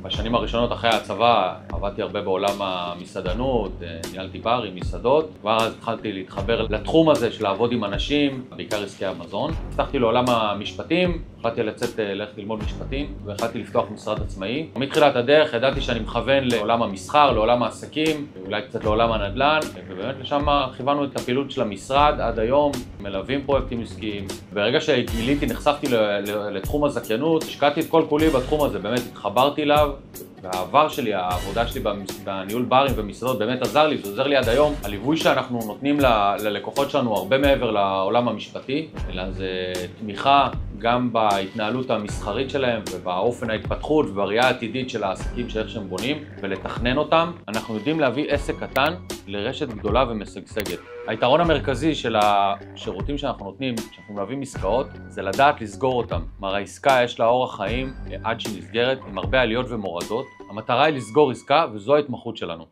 בשנים הראשונות אחרי הצבא עבדתי הרבה בעולם המסעדנות, ניהלתי ברים, מסעדות. כבר אז התחלתי להתחבר לתחום הזה של לעבוד עם אנשים, בעיקר עסקי המזון. הבטחתי לעולם המשפטים, החלטתי ללכת ללמוד משפטים והחלטתי לפתוח משרד עצמאי. מתחילת הדרך ידעתי שאני מכוון לעולם המסחר, לעולם העסקים, אולי קצת לעולם הנדל"ן, ובאמת לשם כיוונו את הפעילות של המשרד עד היום, מלווים פרויקטים עסקיים. ברגע שגיליתי, נחשפתי לתחום הזכיינות, השקעתי את כל כולי בתחום הזה, באמת התחברתי אליו. והעבר שלי, העבודה שלי בניהול ברים ומסעדות באמת עזר לי, זה עוזר לי עד היום. הליווי שאנחנו נותנים ללקוחות שלנו הרבה מעבר לעולם המשפטי, אלא זה תמיכה גם בהתנהלות המסחרית שלהם ובאופן ההתפתחות ובראייה העתידית של העסקים שאיך שהם בונים ולתכנן אותם. אנחנו יודעים להביא עסק קטן לרשת גדולה ומשגשגת. היתרון המרכזי של השירותים שאנחנו נותנים, כשאנחנו מלווים עסקאות, זה לדעת לסגור אותם. כלומר, העסקה יש לה אורח חיים עד שהיא נסגרת, עם הרבה עליות ומורדות. המטרה היא לסגור עסקה, וזו ההתמחות שלנו.